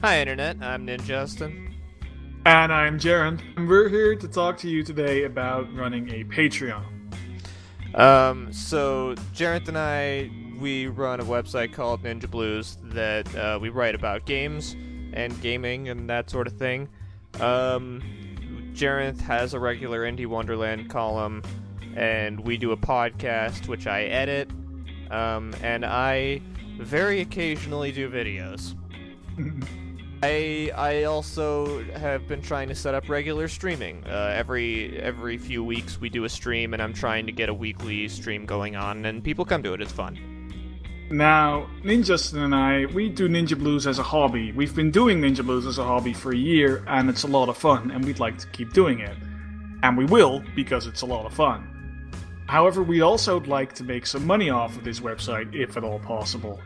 Hi, Internet. I'm Ninjustin. And I'm Jaren, and we're here to talk to you today about running a Patreon. So Jareth and I, we run a website called Ninja Blues that we write about games and gaming and that sort of thing. Jareth has a regular Indie Wonderland column, and we do a podcast which I edit, and I very occasionally do videos. I also have been trying to set up regular streaming. Every few weeks we do a stream, and I'm trying to get a weekly stream going on, and people come to it. It's fun. Now, Ninjustin and I, we do Ninja Blues as a hobby. We've been doing Ninja Blues as a hobby for a year, and it's a lot of fun, and we'd like to keep doing it. And we will, because it's a lot of fun. However, we'd also like to make some money off of this website, if at all possible.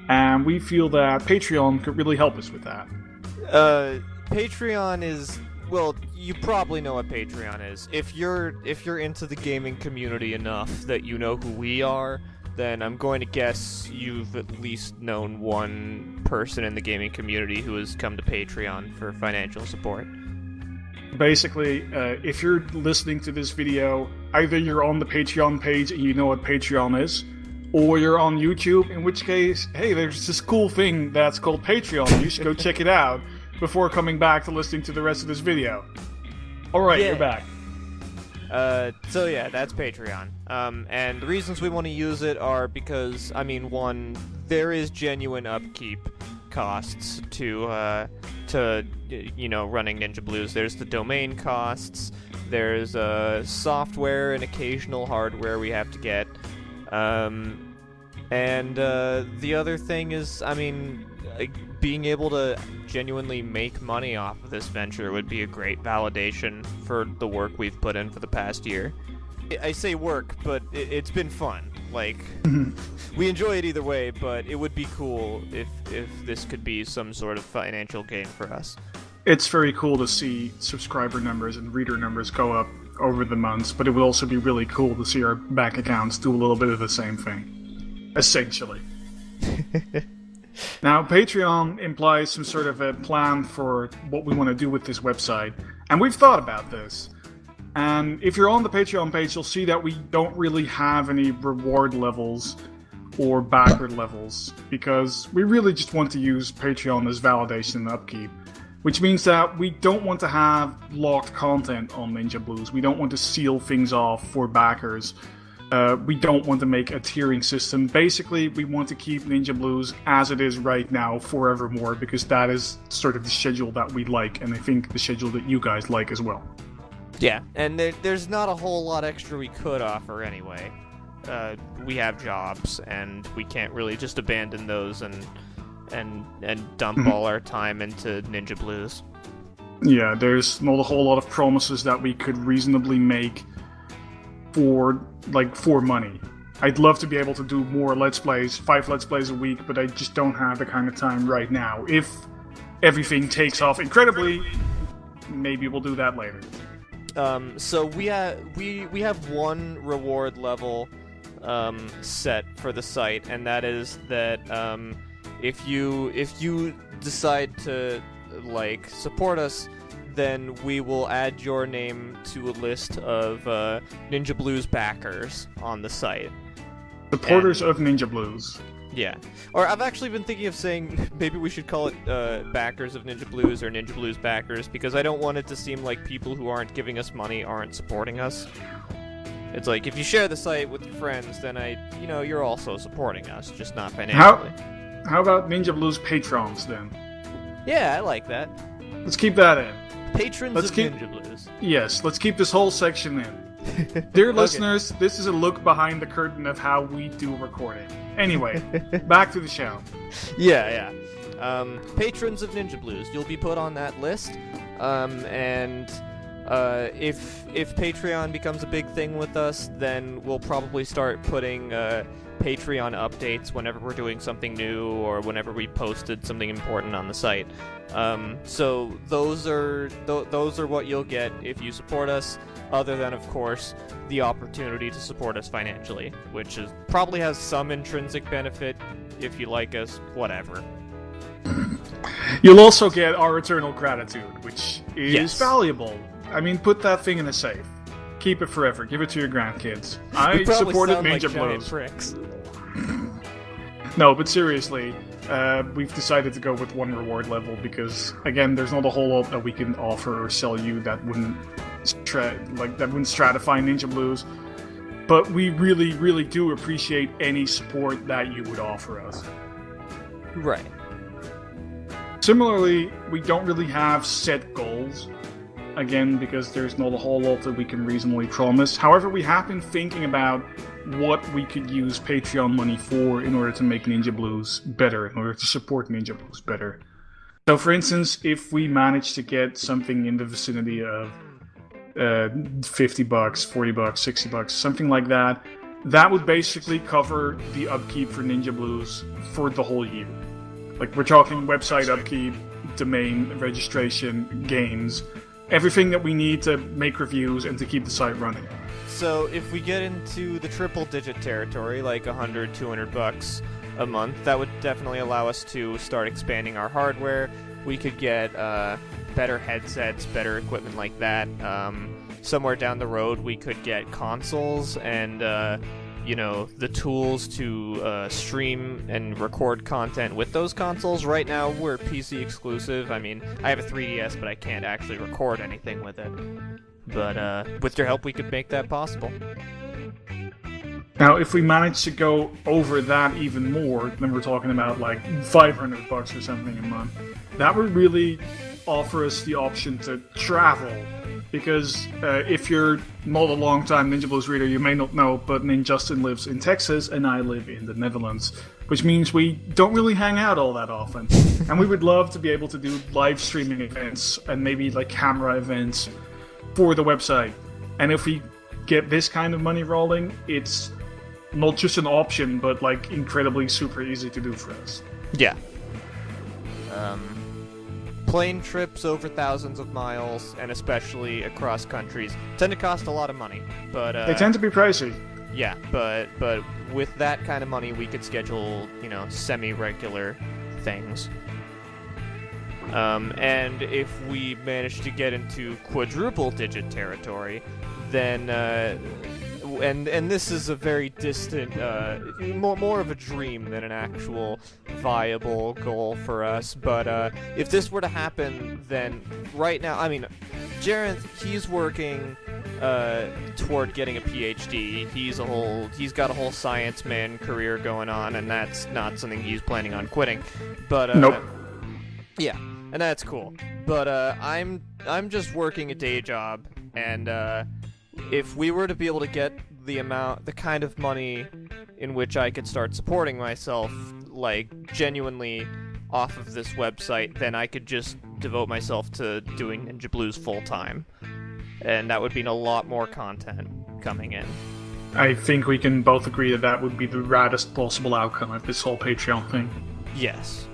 And we feel that Patreon could really help us with that. Patreon is, well, you probably know what Patreon is. If you're into the gaming community enough that you know who we are, then I'm going to guess you've at least known one person in the gaming community who has come to Patreon for financial support. Basically, if you're listening to this video, either you're on the Patreon page and you know what Patreon is, or you're on YouTube, in which case, hey, there's this cool thing that's called Patreon. You should go check it out before coming back to listening to the rest of this video. Alright, Yeah. You're back. So yeah, that's Patreon. And the reasons we want to use it are because, I mean, one, there is genuine upkeep costs to running Ninja Blues. There's the domain costs, there's software and occasional hardware we have to get. And the other thing is, I mean, being able to genuinely make money off of this venture would be a great validation for the work we've put in for the past year. I say work, but it's been fun. Like, we enjoy it either way, but it would be cool if this could be some sort of financial gain for us. It's very cool to see subscriber numbers and reader numbers go up over the months, but it would also be really cool to see our bank accounts do a little bit of the same thing. Essentially. Now, Patreon implies some sort of a plan for what we want to do with this website, and we've thought about this. And if you're on the Patreon page, you'll see that we don't really have any reward levels or backer levels, because we really just want to use Patreon as validation and upkeep. Which means that we don't want to have locked content on Ninja Blues. We don't want to seal things off for backers. We don't want to make a tiering system. Basically, we want to keep Ninja Blues as it is right now forevermore, because that is sort of the schedule that we like, and I think the schedule that you guys like as well. Yeah, and there's not a whole lot extra we could offer anyway. We have jobs, and we can't really just abandon those and dump all our time into Ninja Blues. Yeah, there's not a whole lot of promises that we could reasonably make for money. I'd love to be able to do more Let's Plays, 5 Let's Plays a week, but I just don't have the kind of time right now. If everything takes off incredibly, maybe we'll do that later. So we have one reward level set for the site, and that is that if you decide to support us, then we will add your name to a list of Ninja Blues backers on the site. Supporters of Ninja Blues. Yeah. Or I've actually been thinking of saying maybe we should call it backers of Ninja Blues or Ninja Blues backers, because I don't want it to seem like people who aren't giving us money aren't supporting us. It's like, if you share the site with your friends, then you're also supporting us, just not financially. How about Ninja Blues patrons then? Yeah, I like that. Let's keep that in. Patrons of Ninja Blues. Yes, let's keep this whole section in. Dear listeners, this is a look behind the curtain of how we do recording. Anyway, back to the show. Yeah. Patrons of Ninja Blues, you'll be put on that list. And if Patreon becomes a big thing with us, then we'll probably start putting Patreon updates whenever we're doing something new or whenever we posted something important on the site. So those are what you'll get if you support us, other than, of course, the opportunity to support us financially, which probably has some intrinsic benefit if you like us, whatever. You'll also get our eternal gratitude, which is Yes. valuable. I mean, put that thing in a safe. Keep it forever. Give it to your grandkids. We I probably supported sound like Ninja giant Blues. pricks. No, but seriously, we've decided to go with one reward level because, again, there's not a whole lot that we can offer or sell you that wouldn't stratify Ninja Blues. But we really, really do appreciate any support that you would offer us. Right. Similarly, we don't really have set goals. Again, because there's not a whole lot that we can reasonably promise. However, we have been thinking about what we could use Patreon money for in order to make Ninja Blues better, in order to support Ninja Blues better. So, for instance, if we manage to get something in the vicinity of $50, $40, $60, something like that, that would basically cover the upkeep for Ninja Blues for the whole year. Like, we're talking website upkeep, domain registration, games, everything that we need to make reviews and to keep the site running. So if we get into the triple-digit territory, like $100, $200 a month, that would definitely allow us to start expanding our hardware. We could get better headsets, better equipment like that. Somewhere down the road, we could get consoles and the tools to stream and record content with those consoles. Right now, we're PC exclusive. I mean, I have a 3DS, but I can't actually record anything with it. But with your help, we could make that possible. Now, if we manage to go over that even more, then we're talking about like $500 or something a month. That would really offer us the option to travel. Because if you're not a long-time Ninja Blues reader, you may not know, but Justin lives in Texas and I live in the Netherlands, which means we don't really hang out all that often. And we would love to be able to do live streaming events and maybe like camera events for the website. And if we get this kind of money rolling, it's not just an option, but like incredibly super easy to do for us. Yeah. Plane trips over thousands of miles, and especially across countries, tend to cost a lot of money. But They tend to be pricey. yeah, but with that kind of money, we could schedule, semi-regular things. And if we manage to get into quadruple-digit territory, then and this is a very distant, more of a dream than an actual viable goal for us. But if this were to happen, then right now, I mean, Jarenth, he's working toward getting a PhD. He's got a whole science man career going on, and that's not something he's planning on quitting. But Nope. Yeah, and that's cool. But I'm just working a day job, and if we were to be able to get the kind of money in which I could start supporting myself, like, genuinely off of this website, then I could just devote myself to doing Ninja Blues full-time. And that would mean a lot more content coming in. I think we can both agree that that would be the raddest possible outcome of this whole Patreon thing. Yes.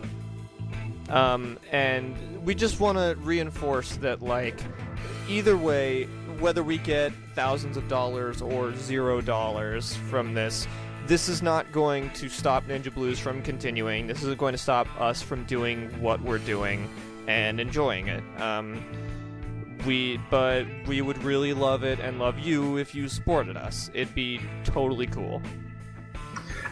And we just want to reinforce that, like, either way, whether we get thousands of dollars or $0 from this is not going to stop Ninja Blues from continuing. This is going to stop us from doing what we're doing and enjoying it. But we would really love it and love you if you supported us. It'd be totally cool.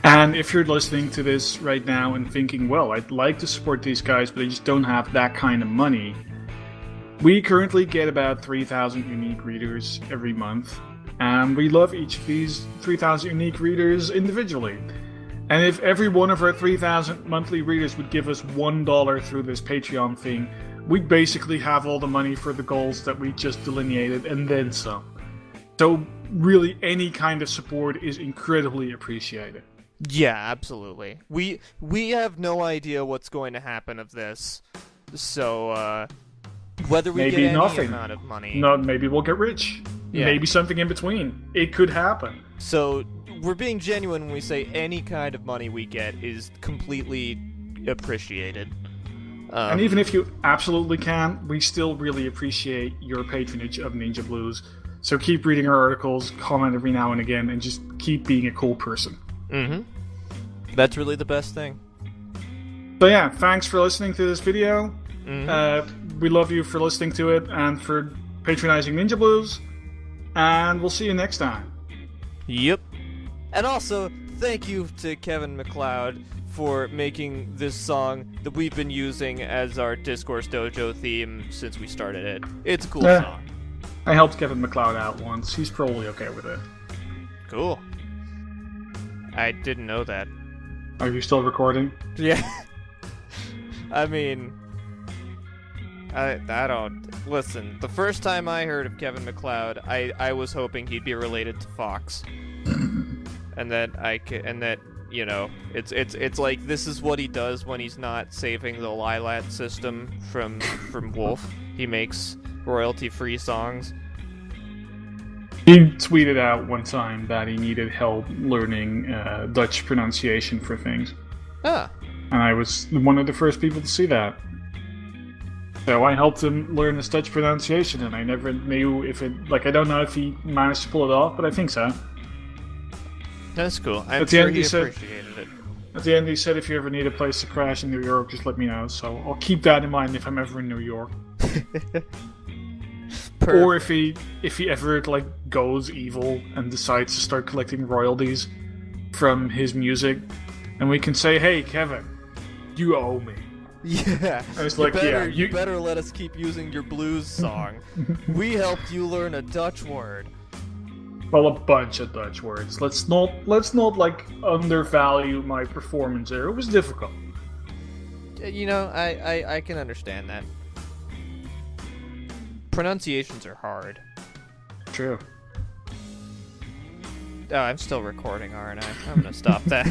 And if you're listening to this right now and thinking, well, I'd like to support these guys, but I just don't have that kind of money, we currently get about 3,000 unique readers every month, and we love each of these 3,000 unique readers individually. And if every one of our 3,000 monthly readers would give us $1 through this Patreon thing, we'd basically have all the money for the goals that we just delineated, and then some. So really, any kind of support is incredibly appreciated. Yeah, absolutely. We have no idea what's going to happen of this, so whether we Maybe get any nothing. amount of money. No, maybe we'll get rich. Yeah. Maybe something in between. It could happen. So we're being genuine when we say any kind of money we get is completely appreciated. And even if you absolutely can, we still really appreciate your patronage of Ninja Blues. So keep reading our articles, comment every now and again, and just keep being a cool person. Mm-hmm. That's really the best thing. So yeah, thanks for listening to this video. Mhm. We love you for listening to it and for patronizing Ninja Blues. And we'll see you next time. Yep. And also, thank you to Kevin MacLeod for making this song that we've been using as our Discourse Dojo theme since we started it. It's a cool song. I helped Kevin MacLeod out once. He's probably okay with it. Cool. I didn't know that. Are you still recording? Yeah. I mean, I don't listen. The first time I heard of Kevin MacLeod, I was hoping he'd be related to Fox, and that you know, it's like this is what he does when he's not saving the Lilat system from Wolf. He makes royalty-free songs. He tweeted out one time that he needed help learning Dutch pronunciation for things. Ah. And I was one of the first people to see that. So I helped him learn his Dutch pronunciation, and I never knew if it... Like, I don't know if he managed to pull it off, but I think so. That's cool. I'm At the sure end he he said- appreciated it. At the end, he said, if you ever need a place to crash in New York, just let me know. So I'll keep that in mind if I'm ever in New York. Or if he ever like goes evil and decides to start collecting royalties from his music, and we can say, "Hey, Kevin, you owe me." Yeah. I was like, you better let us keep using your blues song. We helped you learn a Dutch word. Well, a bunch of Dutch words. Let's not like undervalue my performance there. It was difficult. You know, I can understand that. Pronunciations are hard. True. Oh, I'm still recording, aren't I? I'm gonna stop that.